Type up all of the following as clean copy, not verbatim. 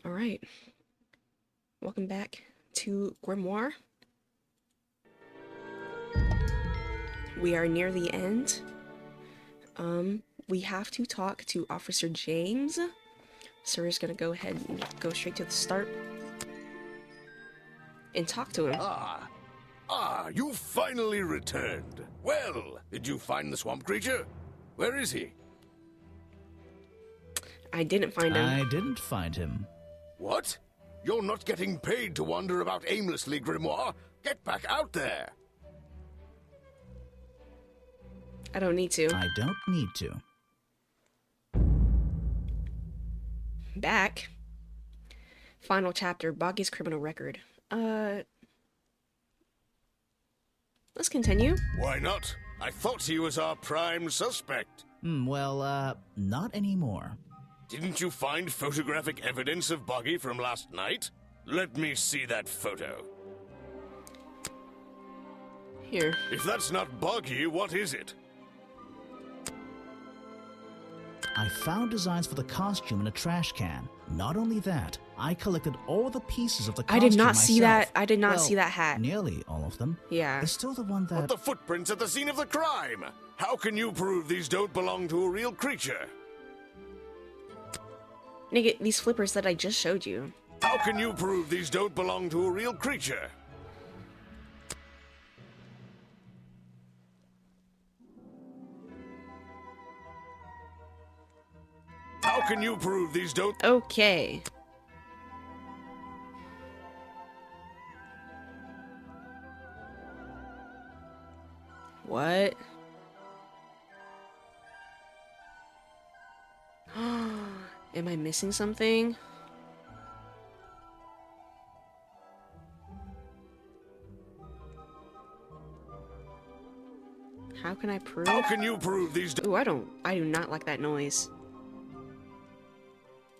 Alright, welcome back to Grimoire. We are near the end. We have to talk to Officer James. So we're just gonna go ahead and go straight to the start and talk to him. You finally returned. Well, did you find the swamp creature? Where is he? I didn't find him. I didn't find him. What? You're not getting paid to wander about aimlessly, Grimoire. Get back out there. I don't need to. I don't need to. Back. Final chapter, Boggy's criminal record. Let's continue. Why not? I thought he was our prime suspect. Not anymore. Didn't you find photographic evidence of Boggy from last night? Let me see that photo. Here. If that's not Boggy, what is it? I found designs for the costume in a trash can. Not only that, I collected all the pieces of the costume I did not see that. myself. I did not Well, see that hat. Nearly all of them. Yeah. There's still the one But that... the footprints at the scene of the crime! How can you prove these don't belong to a real creature? Nigga, these flippers that I just showed you. How can you prove these don't belong to a real creature? How can you prove these don't... Okay. What? Am I missing something? How can I prove? How can you prove these don't... Ooh, I do not like that noise.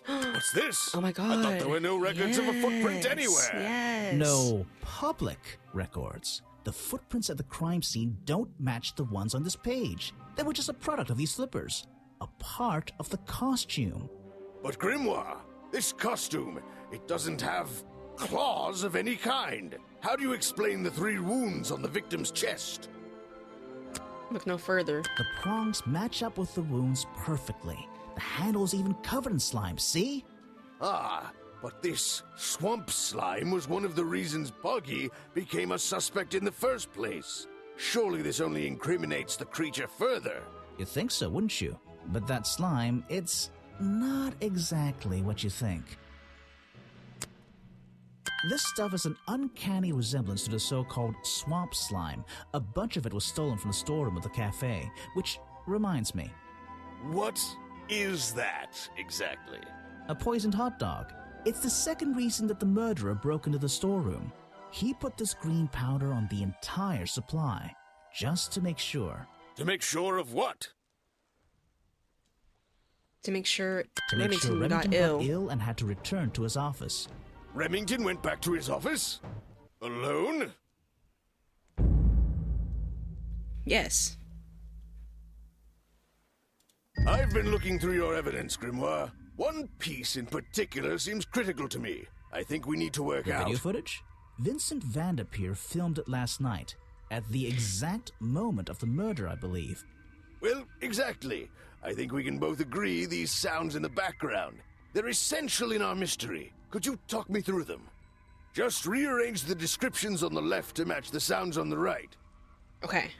What's this? Oh my I god. thought there were no records of a footprint Yes, anywhere. Yes. No public records. The footprints at the crime scene don't match the ones on this page. They were just a product of these slippers. A part of the costume. But Grimoire, this costume, it doesn't have claws of any kind. How do you explain the 3 wounds on the victim's chest? Look no further. The prongs match up with the wounds perfectly. The handle's even covered in slime, see? But this swamp slime was one of the reasons Boggy became a suspect in the first place. Surely this only incriminates the creature further. You'd think so, wouldn't you? But that slime, it's not exactly what you think. This stuff is an uncanny resemblance to the so-called swamp slime. A bunch of it was stolen from the storeroom of the cafe, which reminds me. What is that exactly? A poisoned hot dog. It's the second reason that the murderer broke into the storeroom. He put this green powder on the entire supply, just to make sure. To make sure of what? To make sure Remington got got ill. ill and had to return to his office. Remington went back to his office? Alone? Yes. I've been looking through your evidence, Grimoire. One piece in particular seems critical to me. I think we need to work The out. video footage? Vincent Vanderpeer filmed it last night, at the exact moment of the murder, I believe. Well, exactly. I think we can both agree these sounds in the background. They're essential in our mystery. Could you talk me through them? Just rearrange the descriptions on the left to match the sounds on the right. Okay.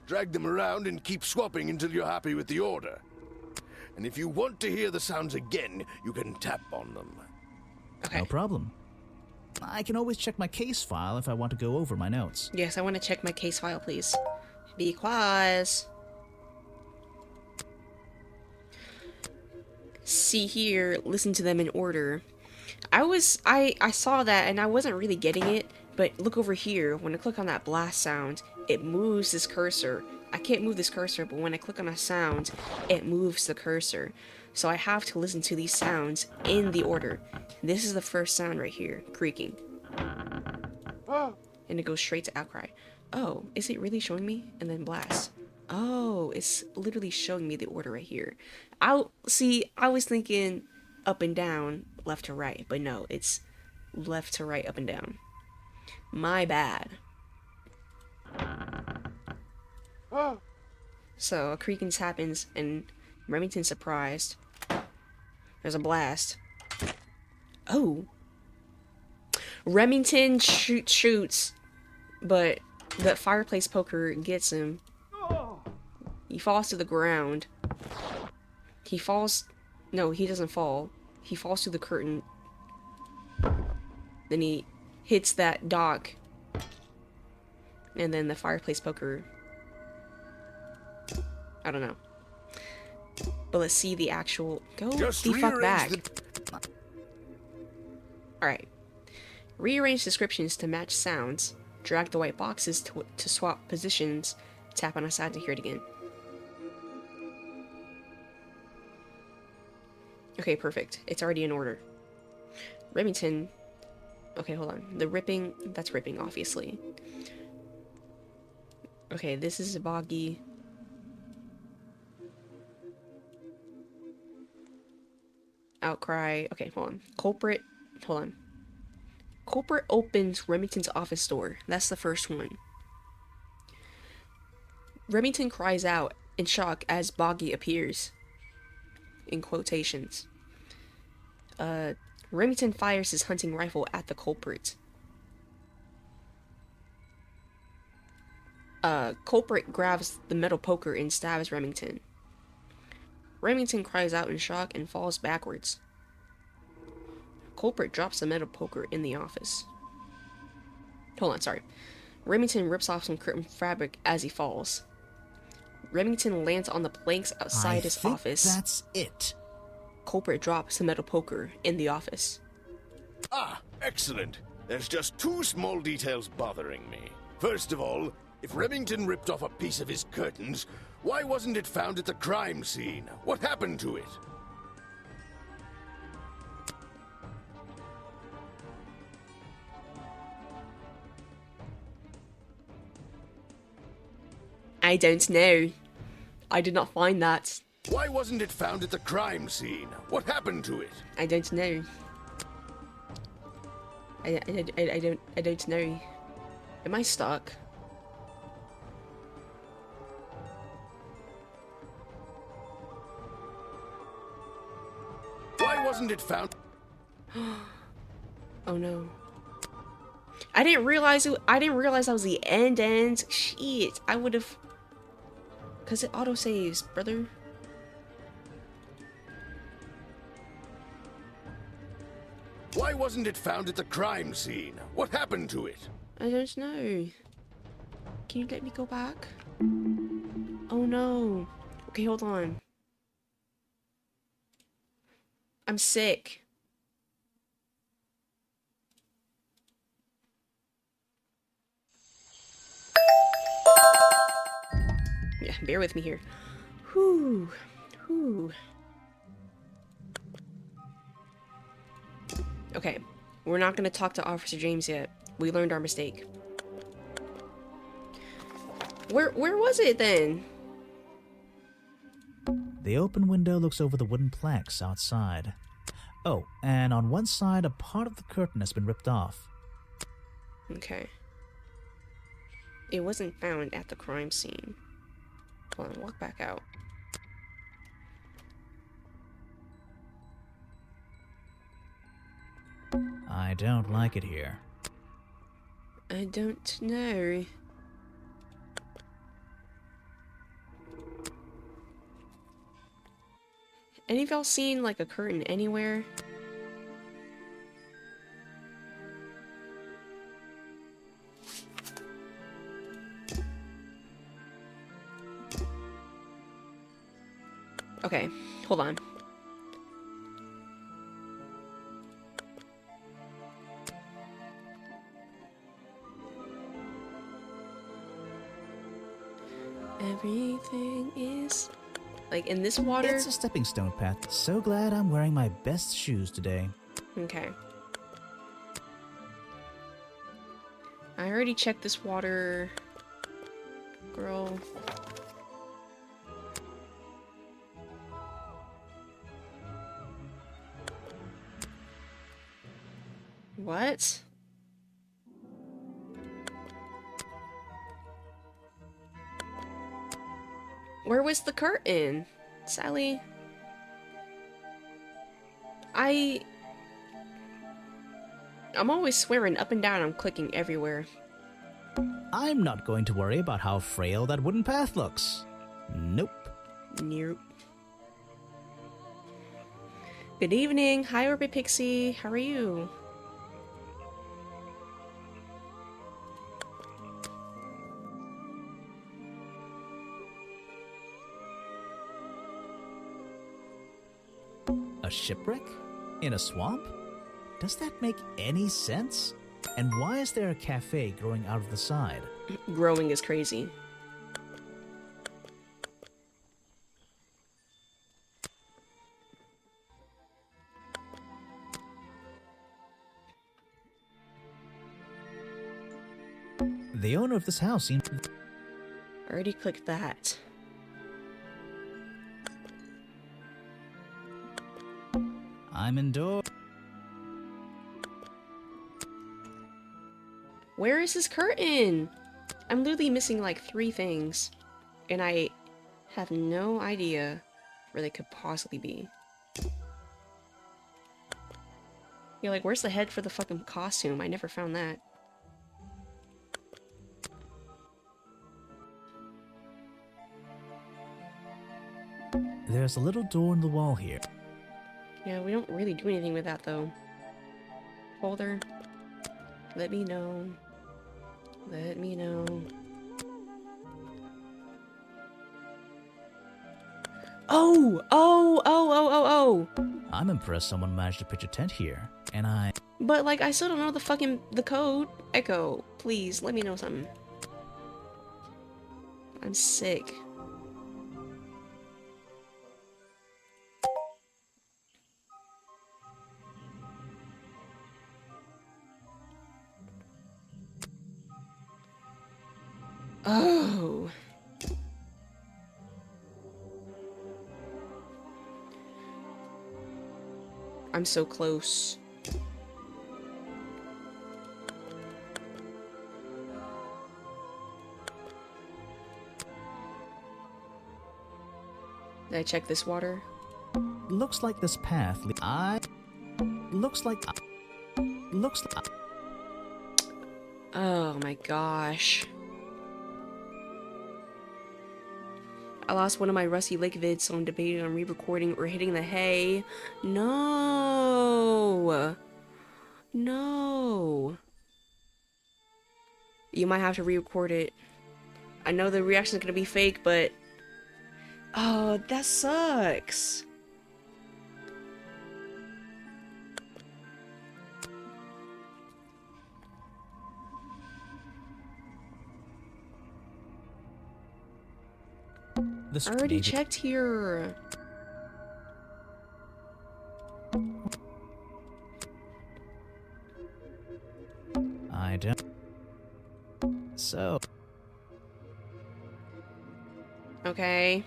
Drag them around and keep swapping until you're happy with the order. And if you want to hear the sounds again, you can tap on them. Okay. No problem. I can always check my case file if I want to go over my notes. Yes, I want to check my case file, please. Because... See here, listen to them in order. I saw that and I wasn't really getting it, but look over here. When I click on that blast sound, it moves this cursor. I can't move this cursor, but when I click on a sound, it moves the cursor. So I have to listen to these sounds in the order. This is the first sound right here, creaking. And it goes straight to outcry. Oh, is it really showing me? And then blast. Oh, it's literally showing me the order right here. I was thinking up and down, left to right, but no, it's left to right, up and down. My bad. So a creaking happens, and Remington's surprised. There's a blast. Oh. Remington shoots, but the fireplace poker gets him. He falls to the ground. He falls... No, he doesn't fall. He falls through the curtain. Then he hits that dock. And then the fireplace poker... I don't know. But let's see the actual... Go the fuck back. Alright. Rearrange descriptions to match sounds. Drag the white boxes to swap positions. Tap on a side to hear it again. Okay, perfect. It's already in order. Remington... Okay, hold on. The ripping... That's ripping, obviously. Okay, this is Boggy. Outcry. Okay, hold on. Culprit. Hold on. Culprit opens Remington's office door. That's the first one. Remington cries out in shock as Boggy appears. In quotations. Remington fires his hunting rifle at the culprit. Culprit grabs the metal poker and stabs Remington. Remington cries out in shock and falls backwards. Culprit drops the metal poker in the office. Hold on, sorry. Remington rips off some curtain fabric as he falls. Remington lands on the planks outside his office. That's it. Culprit drops the metal poker in the office. Ah, excellent. There's just two small details bothering me. First of all, if Remington ripped off a piece of his curtains, why wasn't it found at the crime scene? What happened to it? I don't know. I did not find that. Why wasn't it found at the crime scene? What happened to it? I don't know. I don't know. Am I stuck? Why wasn't it found? Oh no. I didn't realize that was the end. Shit. I would have... Cause it autosaves, brother. Why wasn't it found at the crime scene? What happened to it? I don't know. Can you let me go back? Oh no. Okay, hold on. I'm sick. Yeah, bear with me here. Whew. Whew. Okay, we're not gonna talk to Officer James yet. We learned our mistake. Where was it then? The open window looks over the wooden planks outside. Oh, and on one side, a part of the curtain has been ripped off. Okay. It wasn't found at the crime scene. Hold on, walk back out. I don't like it here. I don't know. Any of y'all seen like a curtain anywhere? Okay, hold on. Everything is like in this water. It's a stepping stone path. So glad I'm wearing my best shoes today. Okay. I already checked this water, girl. What? Where was the curtain? Sally? I'm always swearing up and down I'm clicking everywhere. I'm not going to worry about how frail that wooden path looks. Nope. Nope. Good evening. Hi, Orbit Pixie. How are you? A shipwreck? In a swamp? Does that make any sense? And why is there a cafe growing out of the side? Growing is crazy. The owner of this house seems... Already clicked that. I'm indoors. Where is this curtain? I'm literally missing like 3 things. And I have no idea where they could possibly be. You're like, where's the head for the fucking costume? I never found that. There's a little door in the wall here. Yeah, we don't really do anything with that though. Folder. Let me know. Let me know. Oh! Oh! Oh! Oh! Oh! Oh! I'm impressed someone managed to pitch a tent here, and I... But like, I still don't know the code. Echo, please let me know something. I'm sick. Oh. I'm so close. Did I check this water? Looks like this path... Looks like... Oh my gosh. I lost one of my Rusty Lake vids, so I'm debating on re-recording or hitting the hay. No! No! You might have to re-record it. I know the reaction is gonna be fake, but... Oh, that sucks! I already checked here. I don't... So... Okay.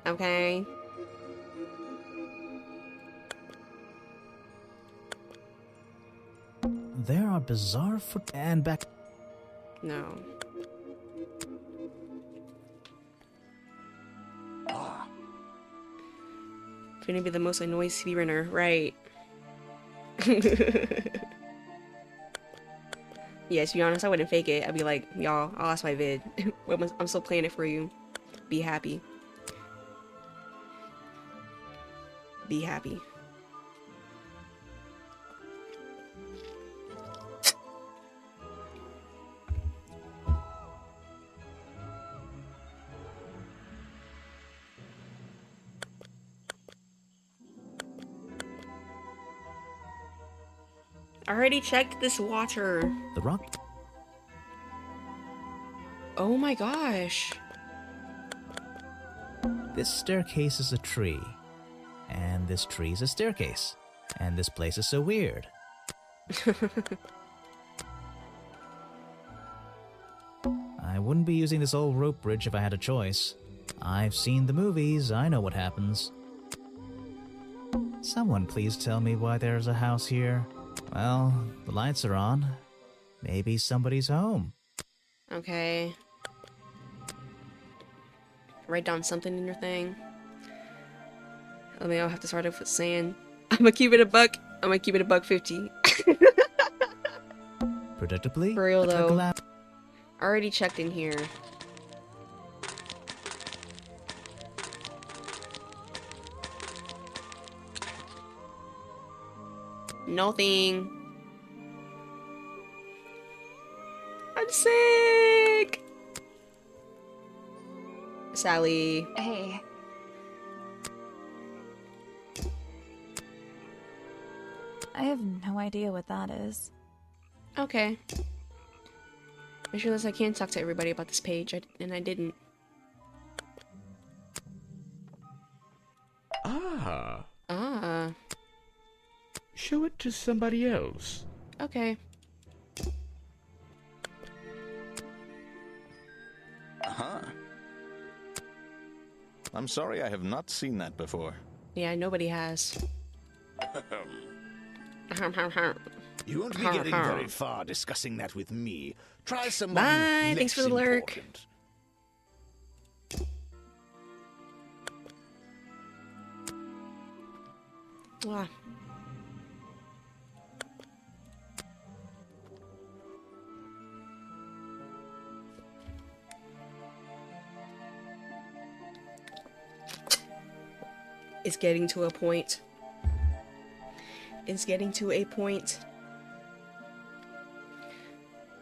Okay. There are bizarre foot... and back... No. Gonna be the most annoyed speedrunner, right? Yeah, to be honest, I wouldn't fake it. I'd be like, y'all, I lost my vid. I'm still playing it for you. Be happy. Be happy. I already checked this water. The rock... Oh my gosh. This staircase is a tree. And this tree is a staircase. And this place is so weird. I wouldn't be using this old rope bridge if I had a choice. I've seen the movies, I know what happens. Someone please tell me why there's a house here. Well, the lights are on. Maybe somebody's home. Okay. Write down something in your thing. I mean, I'll have to start off with saying, I'm gonna keep it a buck. I'm gonna keep it a buck 50. Predictably, For real a though. glass. I already checked in here. Nothing. I'm sick. Sally. Hey. I have no idea what that is. Okay. I just realized I can't talk to everybody about this page, and I didn't. Ah, Ah. show it to somebody else. Okay. Uh-huh. I'm sorry I have not seen that before. Yeah, nobody has. You won't be getting very far discussing that with me. Try someone Bye, less thanks for the lurk. important. Wow. It's getting to a point. It's getting to a point.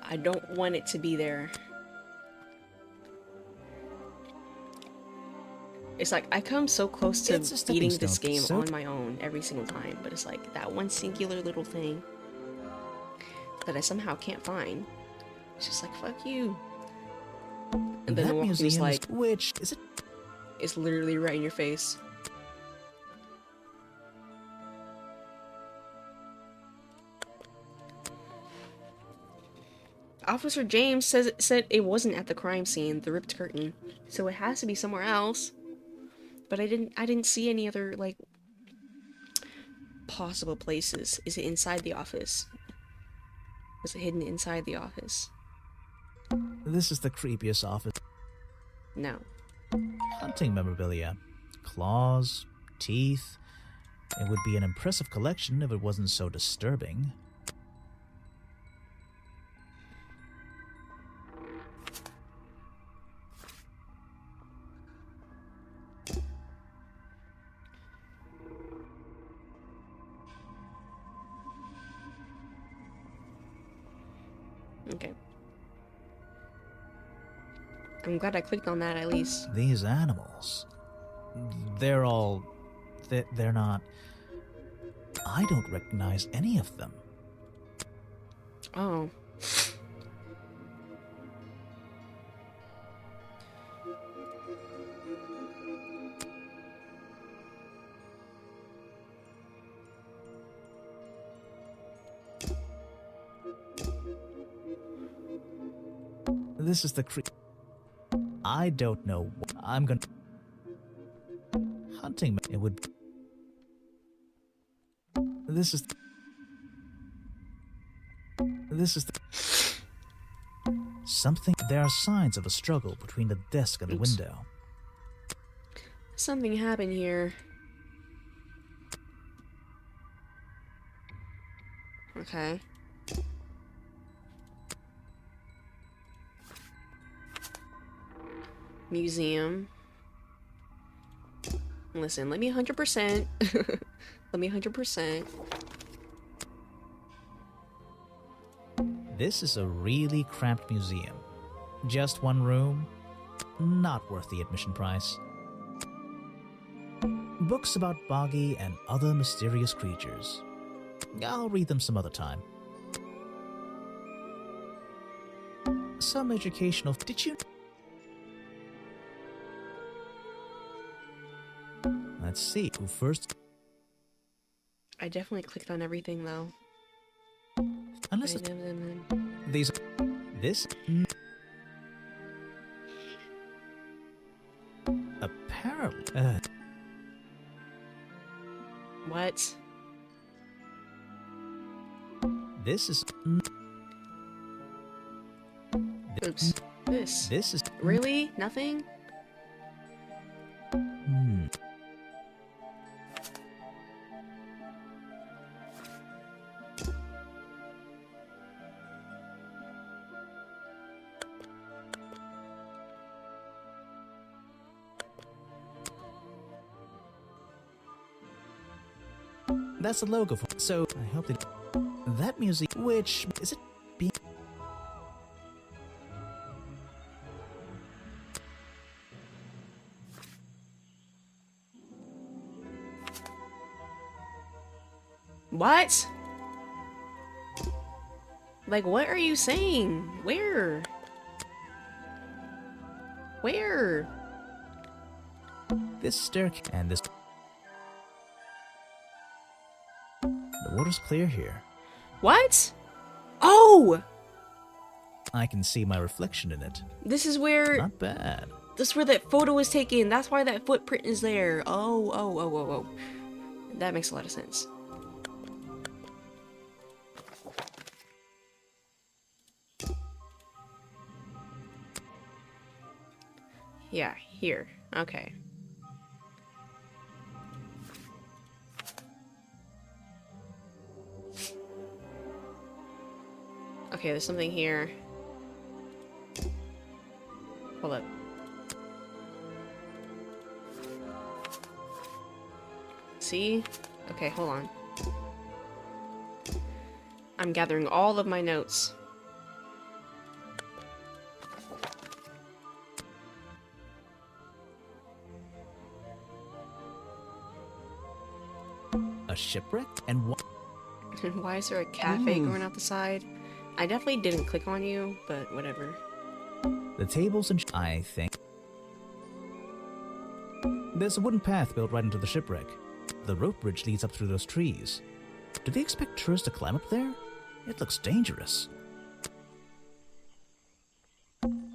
I don't want it to be there. It's like I come so close to It's a stepping beating this stone. game So- on my own every single time, but it's like that one singular little thing that I somehow can't find. It's just like, fuck you. And then that the walk is museum like, is which is it? it's literally right in your face. Officer James said it wasn't at the crime scene, the ripped curtain, so it has to be somewhere else. But I didn't see any other like possible places. Is it inside the office? Was it hidden inside the office? This is the creepiest office. No. Hunting memorabilia. Claws, teeth. It would be an impressive collection if it wasn't so disturbing. Okay. I'm glad I clicked on that at least. These animals. They're all... They're not... I don't recognize any of them. Oh. This is the I don't know. I'm gonna... Hunting... It would... This is... This is the... Something... There are signs of a struggle between the desk and the Oops. window. Something happened here. Okay. Museum. Listen, let me 100%. Let me 100%. This is a really cramped museum. Just one room. Not worth the admission price. Books about Boggy and other mysterious creatures. I'll read them some other time. Some educational... Did you... Let's see who first... I definitely clicked on everything though. Unless it's... These... This... Apparently... What? This is... Oops. This. This is... Really? Nothing? That's the logo for... So, I hope that... That music... Which... Is it being... What? Like, what are you saying? Where? Where? This staircase... And this... The water's clear here. What? Oh! I can see my reflection in it. This is where... Not bad. This is where that photo was taken. That's why that footprint is there. Oh. That makes a lot of sense. Yeah, here. Okay. Okay, there's something here. Hold up. See? Okay, hold on. I'm gathering all of my notes. A shipwreck? And what? And why is there a cafe going out the side? I definitely didn't click on you, but whatever. The tables and... I think... There's a wooden path built right into the shipwreck. The rope bridge leads up through those trees. Do they expect tourists to climb up there? It looks dangerous.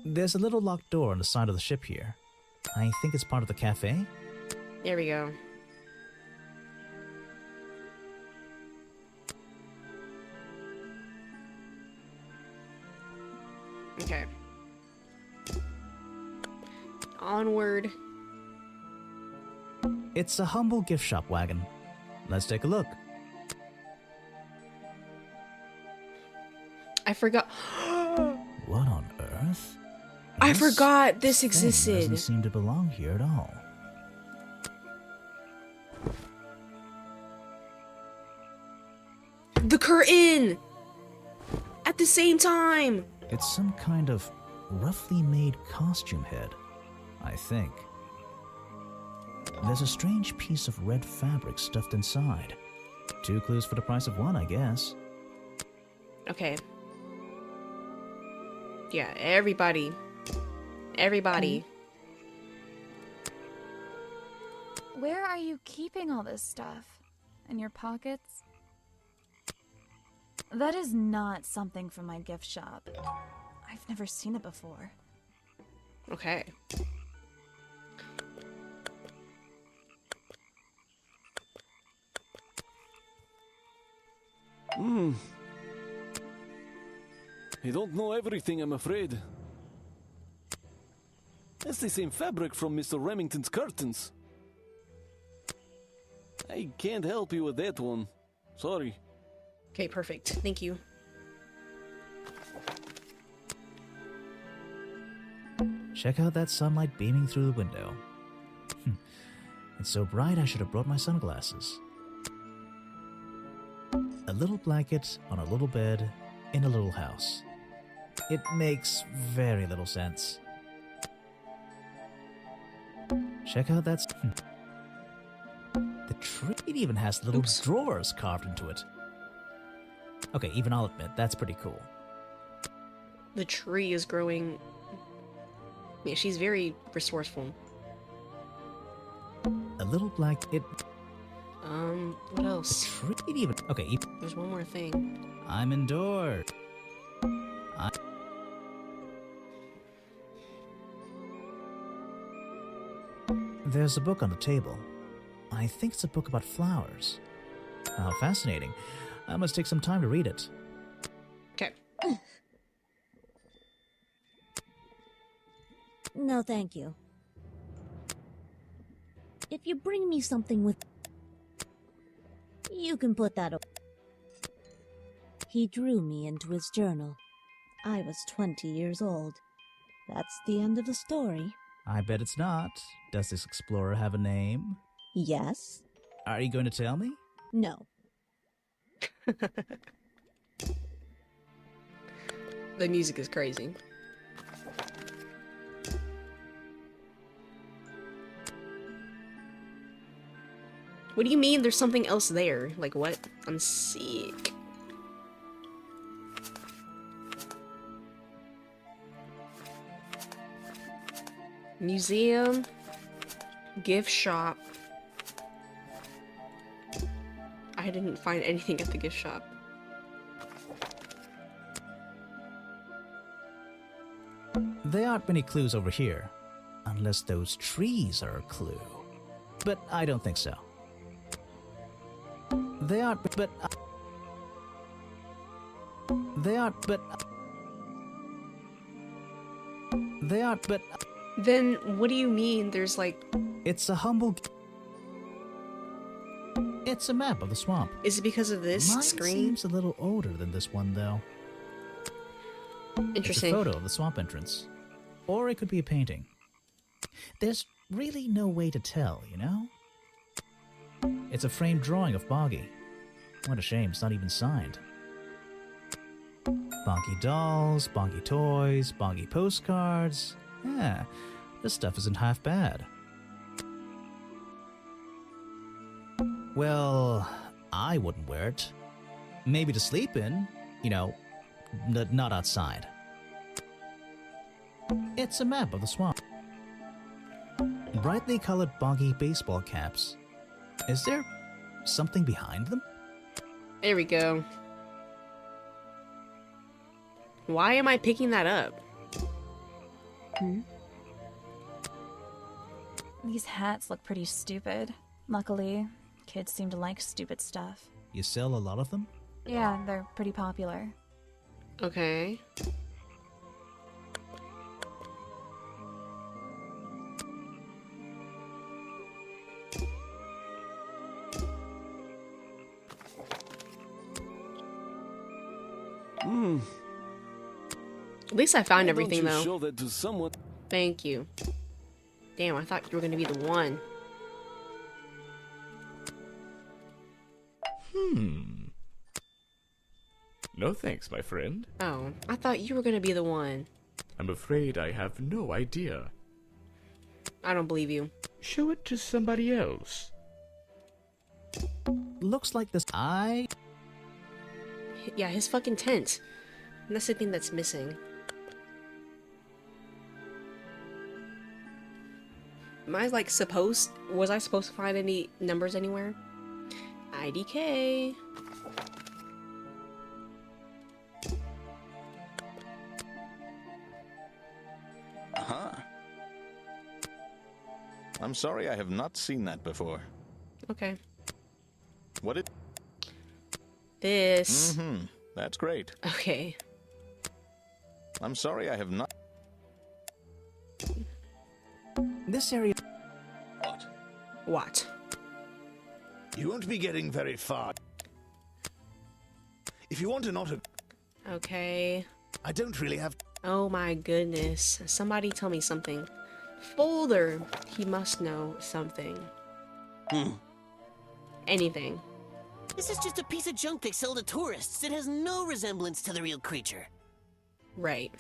There's a little locked door on the side of the ship here. I think it's part of the cafe. There we go. Okay. Onward. It's a humble gift shop wagon. Let's take a look. I forgot. What on earth? I forgot this thing existed. Doesn't seem to belong here at all. The curtain! At the same time! It's some kind of roughly made costume head, I think. There's a strange piece of red fabric stuffed inside. 2 clues for the price of 1, I guess. Okay. Yeah, everybody. Everybody. Where are you keeping all this stuff? In your pockets? That is not something from my gift shop. I've never seen it before. Okay. I don't know everything, I'm afraid. That's the same fabric from Mr. Remington's curtains. I can't help you with that one. Sorry. Okay, perfect. Thank you. Check out that sunlight beaming through the window. It's so bright I should have brought my sunglasses. A little blanket on a little bed in a little house. It makes very little sense. Check out that... The tree even has little drawers carved into it. Okay, even I'll admit, that's pretty cool. The tree is growing... Yeah, she's very resourceful. A little black... What else? Tree even... Okay, There's one more thing. I'm indoors. There's a book on the table. I think it's a book about flowers. How fascinating. I must take some time to read it. No, thank you. If you bring me something with... You can put that away. He drew me into his journal. I was 20 years old. That's the end of the story. I bet it's not. Does this explorer have a name? Yes? Are you going to tell me? No. The music is crazy. What do you mean there's something else there? Like what? I'm sick. Museum. Gift shop. I didn't find anything at the gift shop. There aren't many clues over here. Unless those trees are a clue. But I don't think so. They aren't, but... They aren't, but... They aren't, but... Then what do you mean there's like... It's a humble... It's a map of the swamp. Is it because of this Mine screen? seems a little older than this one, though. Interesting. It's a photo of the swamp entrance. Or it could be a painting. There's really no way to tell, you know? It's a framed drawing of Boggy. What a shame, it's not even signed. Boggy dolls, Boggy toys, Boggy postcards. Yeah, this stuff isn't half bad. Well, I wouldn't wear it. Maybe to sleep in, you know, not outside. It's a map of the swamp. Brightly colored Boggy baseball caps. Is there something behind them? There we go. Why am I picking that up? These hats look pretty stupid. Luckily, kids seem to like stupid stuff. You sell a lot of them? Yeah, they're pretty popular. Okay. At least I found everything, Why don't you though. show that to someone? Thank you. Damn, I thought you were gonna be the one. No thanks, my friend. Oh, I thought you were gonna be the one. I'm afraid I have no idea. I don't believe you. Show it to somebody else. Looks like this. Yeah, his fucking tent. And that's the thing that's missing. Am I like supposed... Was I supposed to find any numbers anywhere? IDK. Uh-huh. I'm sorry I have not seen that before. Okay. What it... This. Mm-hmm. That's great. Okay. I'm sorry I have not... This area. What? What? You won't be getting very far. If you want an auto... Okay. I don't really have... Oh my goodness. Somebody tell me something. Folder. He must know something. Anything. This is just a piece of junk they sell to tourists. It has no resemblance to the real creature. Right.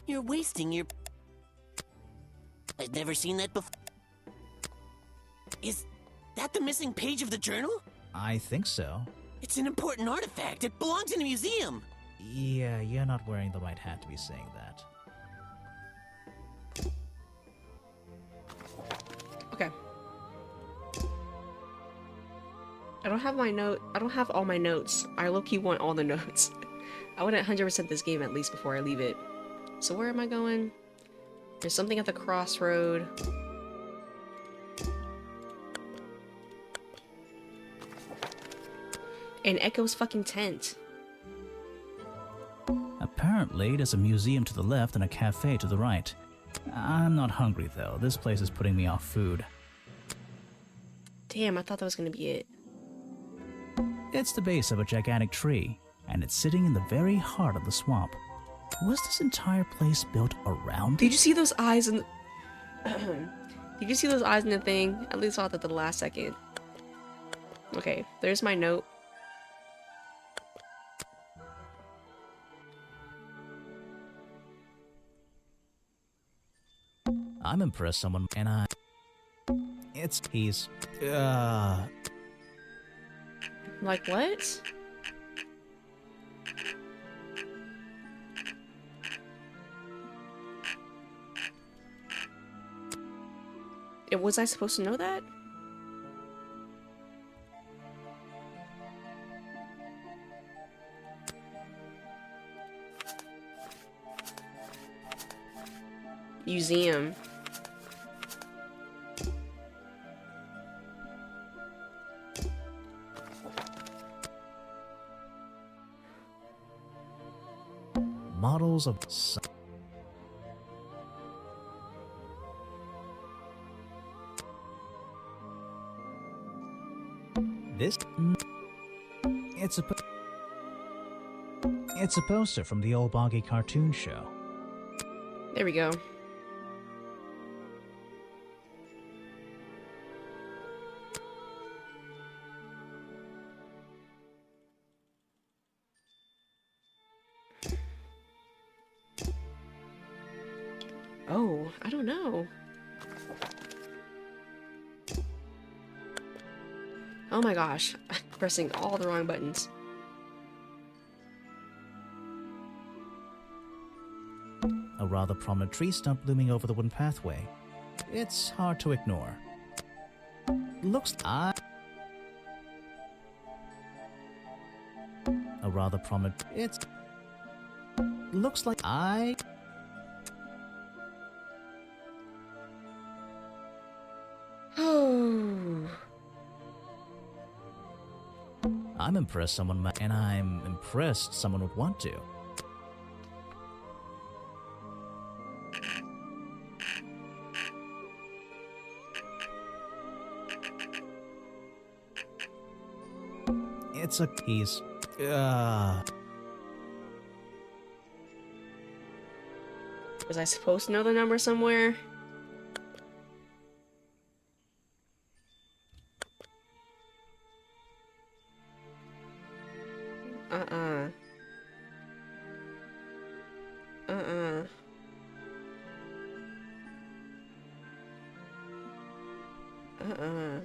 You're wasting your... I've never seen that before. Is that the missing page of the journal? I think so. It's an important artifact. It belongs in a museum. Yeah, you're not wearing the right hat to be saying that. Okay. I don't have my note. I don't have all my notes. I low-key want all the notes. I want to 100% this game at least before I leave it. So where am I going? There's something at the crossroad. And Echo's fucking tent. Apparently, there's a museum to the left and a cafe to the right. I'm not hungry, though. This place is putting me off food. Damn, I thought that was gonna be it. It's the base of a gigantic tree, and it's sitting in the very heart of the swamp. Was this entire place built around Did it? you see those eyes in the... Did you see those eyes in the thing? At least I thought that the last second. Okay, there's my note. I'm impressed someone... And I... He's... Like, what? Was I supposed to know that? Museum. Models of... This? It's a poster from the old Boggy cartoon show. There we go. Oh, I don't know. Oh my gosh, I'm pressing all the wrong buttons. A rather prominent tree stump looming over the wooden pathway. It's hard to ignore. Looks a rather prominent... Looks like Oh. I'm impressed and I'm impressed someone would want to. It's a piece. Was I supposed to know the number somewhere? Uh-uh. Uh-uh. Uh-uh.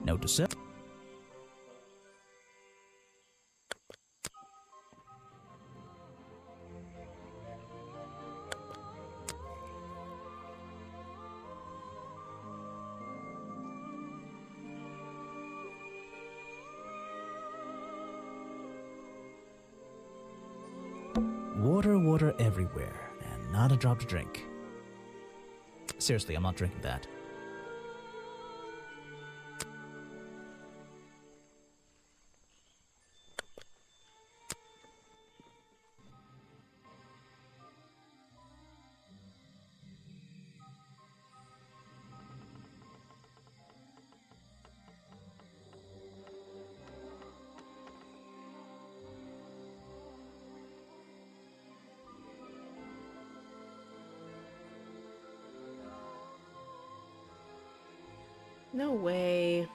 Note to self. Water everywhere, and not a drop to drink. Seriously, I'm not drinking that. No way.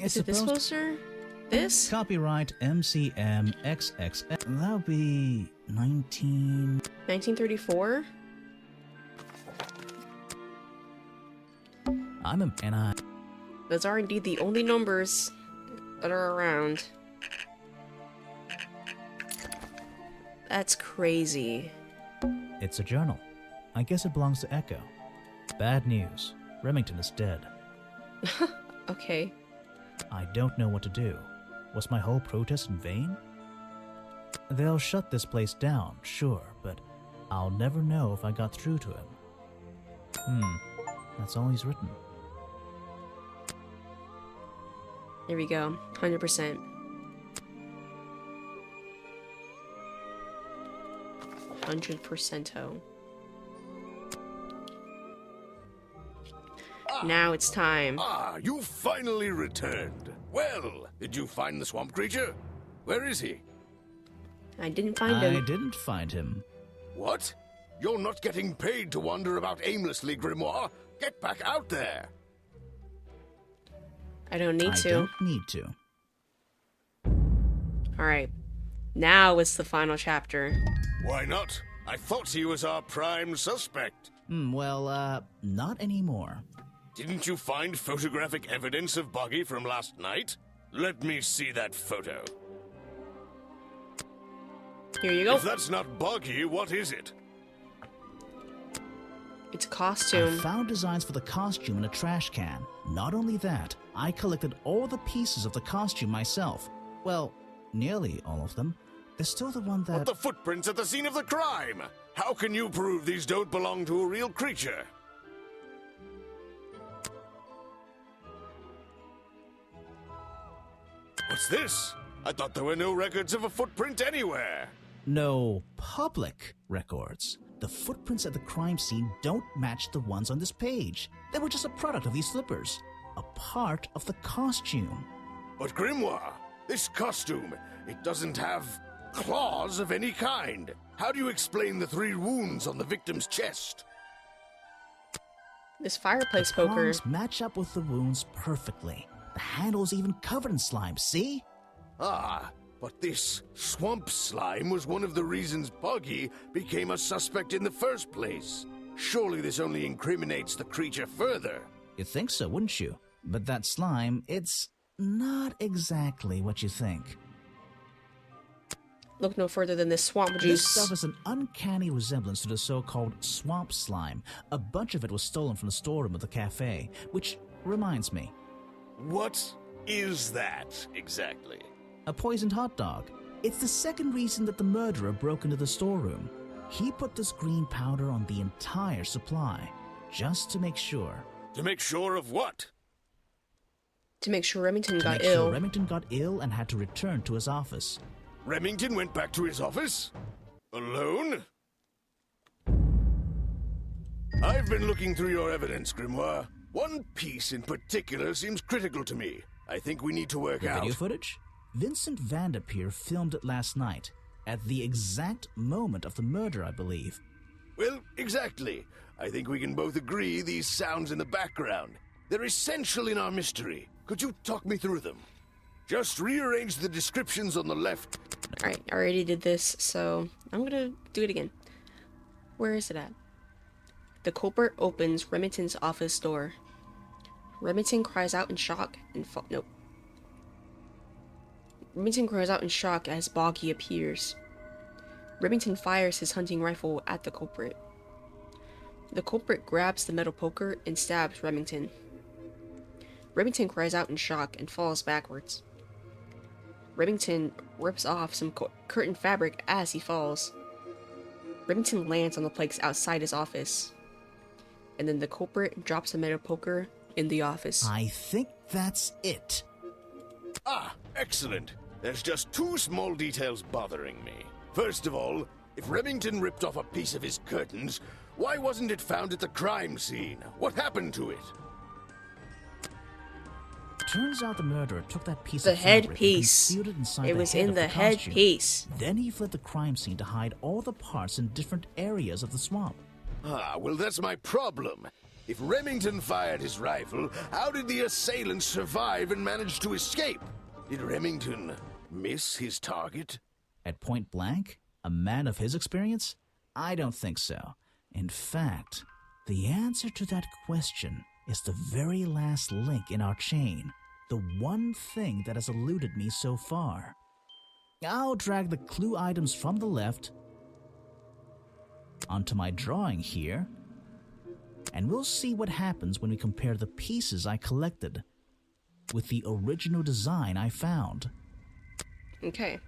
Is it this poster? This? Copyright MCMXXX. That'll be 1934? Those are indeed the only numbers that are around. That's crazy. It's a journal. I guess it belongs to Echo. Bad news. Remington is dead. Okay. I don't know what to do. Was my whole protest in vain? They'll shut this place down, sure, but I'll never know if I got through to him. That's all he's written. Here we go. 100%. 100%. Now it's time. You finally returned. Well, did you find the swamp creature? Where is he? I didn't find him. I didn't find him. What? You're not getting paid to wander about aimlessly, Grimoire. Get back out there. I don't need to. I don't need to. Alright. Now it's the final chapter. Why not? I thought he was our prime suspect. Not anymore. Didn't you find photographic evidence of Boggy from last night? Let me see that photo. Here you go. If that's not Boggy, what is it? It's a costume. I found designs for the costume in a trash can. Not only that, I collected all the pieces of the costume myself. Well, nearly all of them. There's still the one that... But the footprints at the scene of the crime! How can you prove these don't belong to a real creature? What's this? I thought there were no records of a footprint anywhere. No public records. The footprints at the crime scene don't match the ones on this page. They were just a product of these slippers. A part of the costume. But Grimoire, this costume, it doesn't have claws of any kind. How do you explain the 3 wounds on the victim's chest? This fireplace the poker. prongs match up with the wounds perfectly. The handle's even covered in slime, see? But this swamp slime was one of the reasons Boggy became a suspect in the first place. Surely this only incriminates the creature further. You'd think so, wouldn't you? But that slime, it's not exactly what you think. Look no further than this swamp juice. This stuff has an uncanny resemblance to the so-called swamp slime. A bunch of it was stolen from the storeroom of the cafe, which reminds me. What is that, exactly? A poisoned hot dog. It's the second reason that the murderer broke into the storeroom. He put this green powder on the entire supply, just to make sure. To make sure of what? To make sure Remington got to make ill. Sure Remington got ill and had to return to his office. Remington went back to his office? Alone? I've been looking through your evidence, Grimoire. One piece in particular seems critical to me. I think we need to work The out. video footage? Vincent Vanderpeer filmed it last night, at the exact moment of the murder, I believe. Well, exactly. I think we can both agree these sounds in the background. They're essential in our mystery. Could you talk me through them? Just rearrange the descriptions on the left. Alright, I already did this, so I'm gonna do it again. Where is it at? The culprit opens Remington's office door. Remington cries out in shock and nope. Remington cries out in shock as Boggy appears. Remington fires his hunting rifle at the culprit. The culprit grabs the metal poker and stabs Remington. Remington cries out in shock and falls backwards. Remington rips off some curtain fabric as he falls. Remington lands on the planks outside his office. And then the culprit drops a metal poker in the office. I think that's it. Excellent. There's just 2 small details bothering me. First of all, if Remington ripped off a piece of his curtains, why wasn't it found at the crime scene? What happened to it? Turns out the murderer took that piece The of fabric and headpiece. concealed it inside It the was head in of the costume. headpiece. Then he fled the crime scene to hide all the parts in different areas of the swamp. Well, that's my problem. If Remington fired his rifle, how did the assailant survive and manage to escape? Did Remington miss his target? At point blank? A man of his experience? I don't think so. In fact, the answer to that question is the very last link in our chain. The one thing that has eluded me so far. I'll drag the clue items from the left onto my drawing here, and we'll see what happens when we compare the pieces I collected with the original design I found. Okay.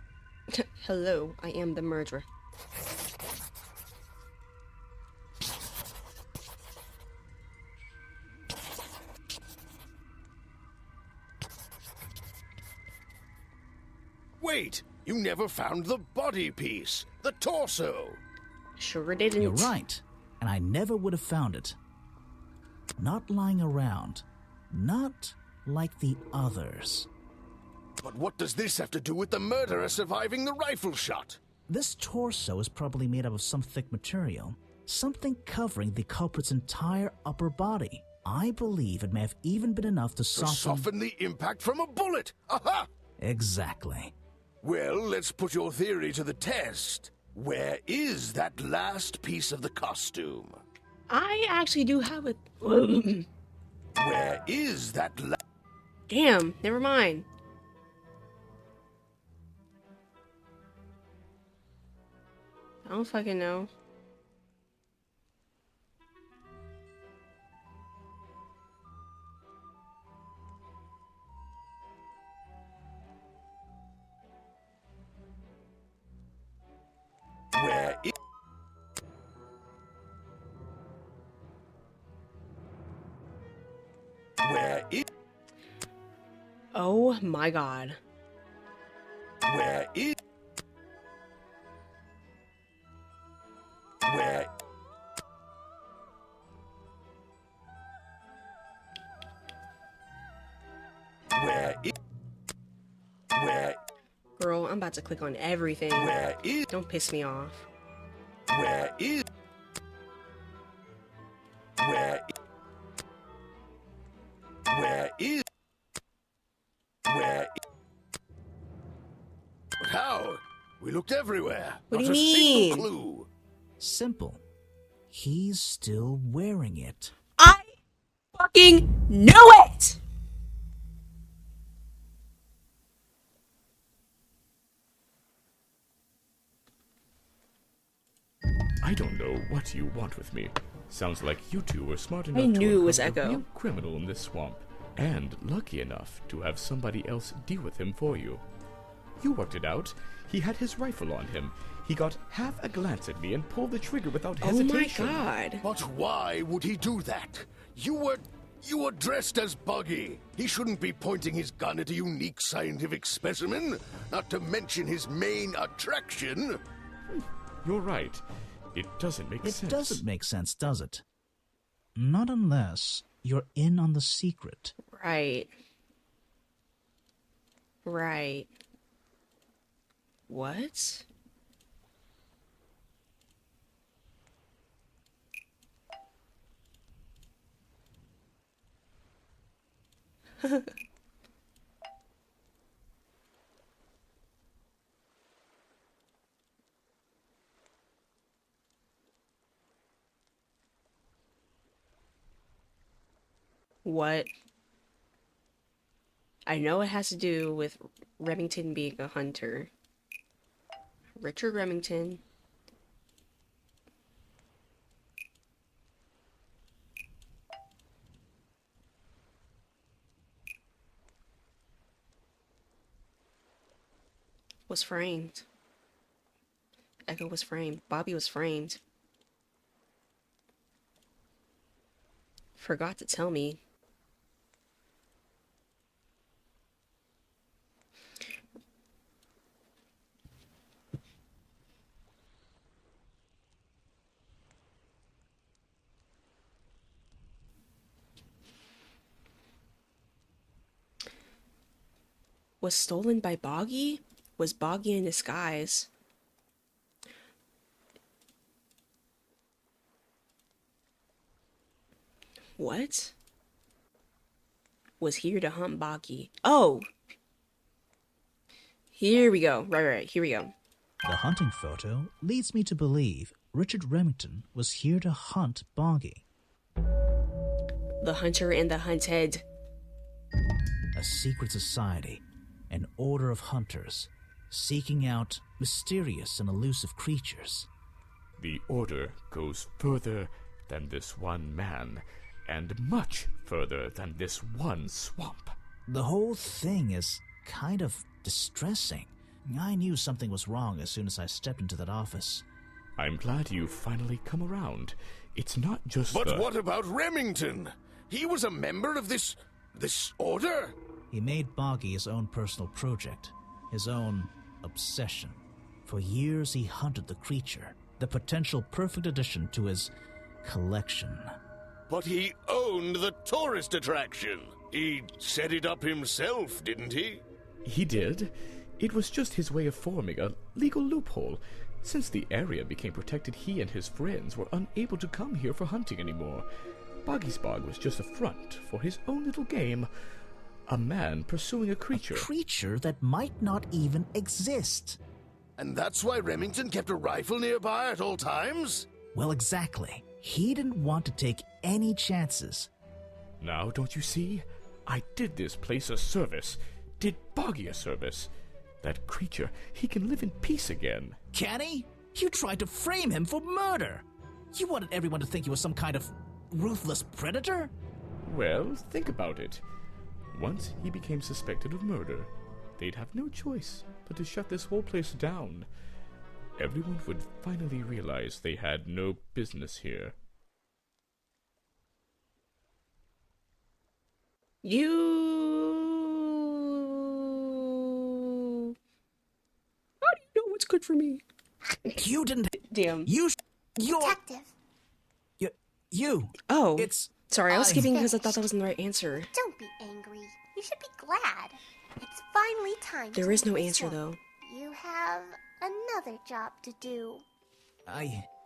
Hello, I am the murderer. Wait! You never found the body piece, the torso! Sure didn't. You're right, and I never would have found it. Not lying around. Not like the others. But what does this have to do with the murderer surviving the rifle shot? This torso is probably made up of some thick material, something covering the culprit's entire upper body. I believe it may have even been enough to soften the impact from a bullet! Aha! Exactly. Well, let's put your theory to the test. Where is that last piece of the costume? I actually do have it. Where is that Damn, never mind. I don't fucking know. Where is... Where is... Oh my god. Where is... Where... Where is... Where... Girl, I'm about to click on everything. Where is... Don't piss me off. Where is... Where... Where is... Where... But how? We looked everywhere. What Not do you a mean? single clue. Simple. He's still wearing it. I fucking knew it! I don't know what you want with me. Sounds like you two were smart enough knew to it was uncover a Echo. real criminal in this swamp, and lucky enough to have somebody else deal with him for you. You worked it out. He had his rifle on him. He got half a glance at me and pulled the trigger without Oh my hesitation. god. But why would he do that? You were dressed as Boggy. He shouldn't be pointing his gun at a unique scientific specimen, not to mention his main attraction. You're right. It doesn't make sense. It doesn't make sense, does it? Not unless you're in on the secret. Right. Right. What? What? I know it has to do with Remington being a hunter. Richard Remington. Was framed. Echo was framed. Bobby was framed. Forgot to tell me. Was stolen by Boggy? Was Boggy in disguise? What? Was here to hunt Boggy. Oh! Here we go. Right. Here we go. The hunting photo leads me to believe Richard Remington was here to hunt Boggy. The hunter and the hunted. A secret society, an order of hunters, seeking out mysterious and elusive creatures. The order goes further than this one man, and much further than this one swamp. The whole thing is kind of distressing. I knew something was wrong as soon as I stepped into that office. I'm glad you've finally come around. It's not just But what about Remington? He was a member of this order? He made Boggy his own personal project, his own obsession. For years he hunted the creature, the potential perfect addition to his collection. But he owned the tourist attraction. He set it up himself, didn't he? He did. It was just his way of forming a legal loophole. Since the area became protected, he and his friends were unable to come here for hunting anymore. Boggy's Bog was just a front for his own little game. A man pursuing a creature. A creature that might not even exist. And that's why Remington kept a rifle nearby at all times? Well, exactly. He didn't want to take any chances. Now, don't you see? I did this place a service. Did Boggy a service. That creature, he can live in peace again. Can he? You tried to frame him for murder. You wanted everyone to think he was some kind of ruthless predator? Well, think about it. Once he became suspected of murder, they'd have no choice but to shut this whole place down. Everyone would finally realize they had no business here. How do you know what's good for me? You didn't. Damn. You're. Detective. You. Oh. It's. Sorry, I was skipping because I thought that wasn't the right answer. Don't be angry. You should be glad. It's finally time. There is no answer, though. You have another job to do.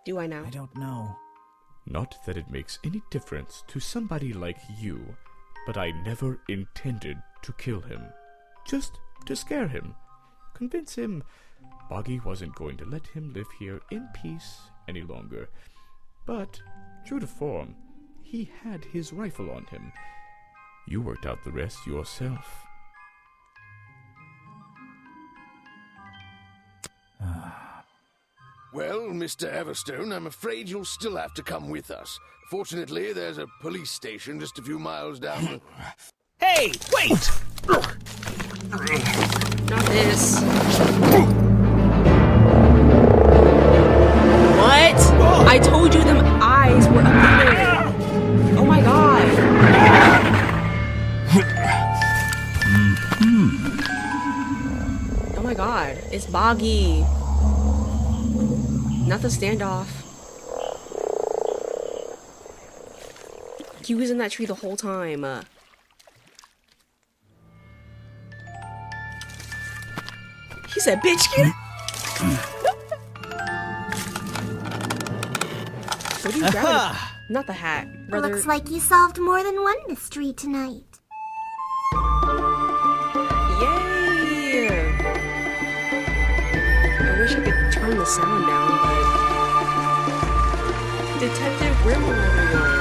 Do I now? I don't know. Not that it makes any difference to somebody like you, but I never intended to kill him. Just to scare him. Convince him Boggy wasn't going to let him live here in peace any longer. But, true to form, he had his rifle on him. You worked out the rest yourself. Well, Mr. Everstone, I'm afraid you'll still have to come with us. Fortunately, there's a police station just a few miles down. Hey, wait! Not this. What? I told you them eyes were up there. Oh my god. Oh my god. It's Boggy. Not the standoff. He was in that tree the whole time. He said, bitch, get What do you grab? Not the hat. Brother. Looks like you solved more than one mystery tonight. Yay! I wish I could turn the sound down, but... Detective Grimoire, everyone.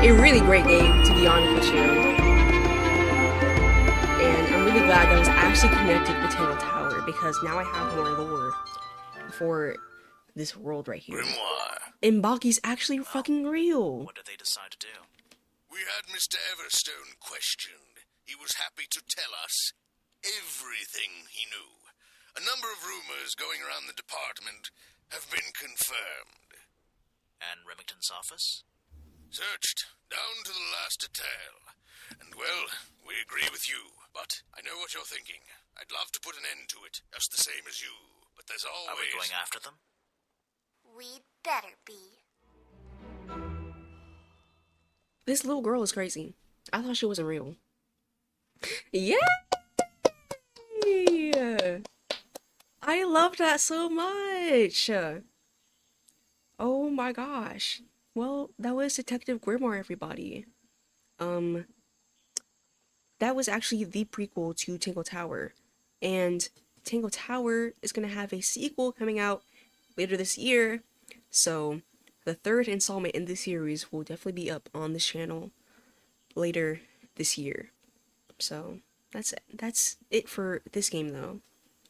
A really great game, to be honest with you. And I'm really glad that was actually connected with Tale Tower, because now I have more lore for this world right here. Grimoire. And Boggy's actually fucking real. What did they decide to do? We had Mr. Everstone questioned. He was happy to tell us everything he knew. A number of rumors going around the department have been confirmed. And Remington's office? Searched down to the last detail. And, well, we agree with you. But I know what you're thinking. I'd love to put an end to it, just the same as you. But there's always... Are we going after them? We'd better be. This little girl is crazy. I thought she wasn't real. Yeah! I love that so much! Oh my gosh. Well, that was Detective Grimoire, everybody. That was actually the prequel to Tangle Tower. And Tangle Tower is gonna have a sequel coming out later this year. So, the third installment in this series will definitely be up on this channel later this year. So, that's it for this game though.